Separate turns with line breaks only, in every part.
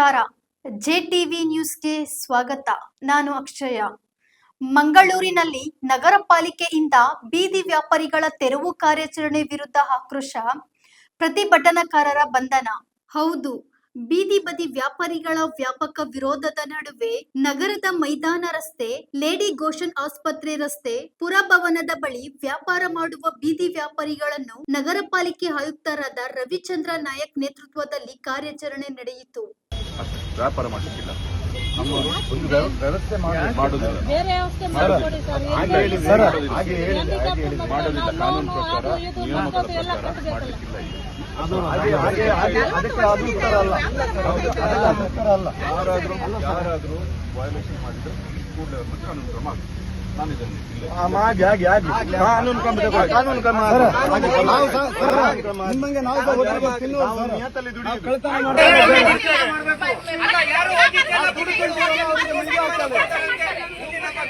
ನಮಸ್ಕಾರ. ಜೆಟಿವಿ ನ್ಯೂಸ್ಗೆ ಸ್ವಾಗತ. ನಾನು ಅಕ್ಷಯ. ಮಂಗಳೂರಿನಲ್ಲಿ ನಗರ ಪಾಲಿಕೆಯಿಂದ ಬೀದಿ ವ್ಯಾಪಾರಿಗಳ ತೆರವು ಕಾರ್ಯಾಚರಣೆ ವಿರುದ್ಧ ಆಕ್ರೋಶ, ಪ್ರತಿಭಟನಾಕಾರರ ಬಂಧನ. ಹೌದು, ಬೀದಿ ಬದಿ ವ್ಯಾಪಾರಿಗಳ ವ್ಯಾಪಕ ವಿರೋಧದ ನಡುವೆ ನಗರದ ಮೈದಾನ ರಸ್ತೆ, ಲೇಡಿ ಗೋಶನ್ ಆಸ್ಪತ್ರೆ ರಸ್ತೆ, ಪುರಭವನದ ಬಳಿ ವ್ಯಾಪಾರ ಮಾಡುವ ಬೀದಿ ವ್ಯಾಪಾರಿಗಳನ್ನು ನಗರ ಪಾಲಿಕೆ ಆಯುಕ್ತರಾದ ರವಿಚಂದ್ರ ನಾಯಕ್ ನೇತೃತ್ವದಲ್ಲಿ ಕಾರ್ಯಾಚರಣೆ ನಡೆಯಿತು.
ವ್ಯಾಪಾರ ಮಾಡಲಿಕ್ಕಿಲ್ಲ, ಒಂದು ವ್ಯವಸ್ಥೆ ಮಾಡುವುದಿಲ್ಲ, ಮಾಡೋದಿಲ್ಲ, ಕಾನೂನು ಪ್ರಕಾರ ನಿಯಮಗಳ ಪ್ರಕಾರ ಮಾಡಲಿಕ್ಕಿಲ್ಲ. ಯಾರಾದ್ರೂ ವಯೋಲೇಷನ್ ಮಾಡಿದ್ರೆ ಕೂಡಲೇ ಅವ್ರನ್ನ ಕಾನೂನು ಕ್ರಮ ಆಗುತ್ತೆ. ನಾನು ಇದನ್ನು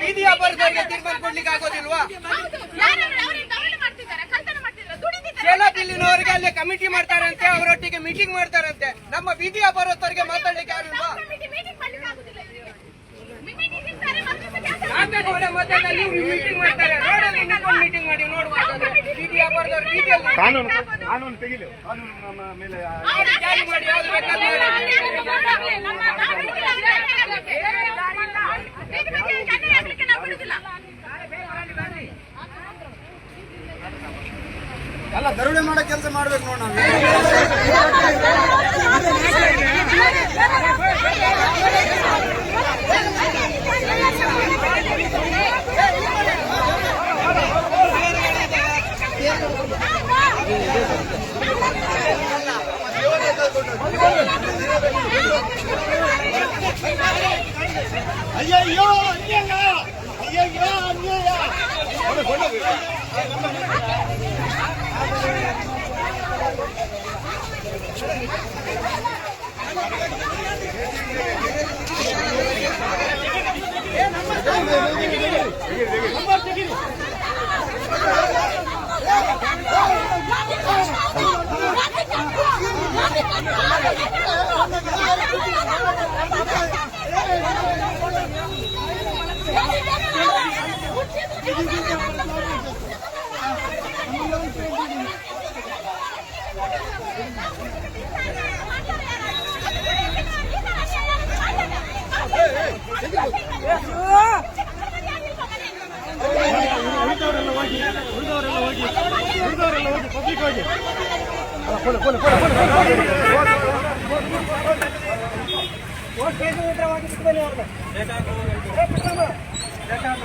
ಬೀದಿ ವ್ಯಾಪಾರದವರಿಗೆ ತೀರ್ಮಾನ ಕೊಡ್ಲಿಕ್ಕೆ ಆಗೋದಿಲ್ವಾ? ಇಲ್ಲಿನವರಿಗೆ ಅಲ್ಲಿ ಕಮಿಟಿ ಮಾಡ್ತಾರಂತೆ, ಅವರೊಟ್ಟಿಗೆ ಮೀಟಿಂಗ್ ಮಾಡ್ತಾರಂತೆ. ನಮ್ಮ ಬೀದಿ ವ್ಯಾಪಾರಸ್ಥರಿಗೆ ಮಾತಾಡ್ಲಿಕ್ಕೆ ಯಾರಿಲ್ವಾ? ಮೀಟಿಂಗ್ ಮಾಡ್ತಾರೆ, ಮೀಟಿಂಗ್ ಮಾಡಿ ನೋಡುವ. ಬೀದಿ ವ್ಯಾಪಾರದವರು ಕಾನೂನು ತೆಗಿಲಿ, ಕಾನೂನು ನಮ್ಮ ಮೇಲೆ ಜಾರಿ ಮಾಡಿ
ಅಲ್ಲ, ದರೋಡೆ ಮಾಡೋ ಕೆಲಸ ಮಾಡ್ಬೇಕು ನೋಡ್ ನಾವು. ಅಯ್ಯಯ್ಯೋ ಅನ್ಯಾಯ, ಅಯ್ಯಯ್ಯೋ ಅನ್ಯಾಯ. ಪಬ್ಲಿಕ್ ಹೋಗಿ ಬೇಕಾಗ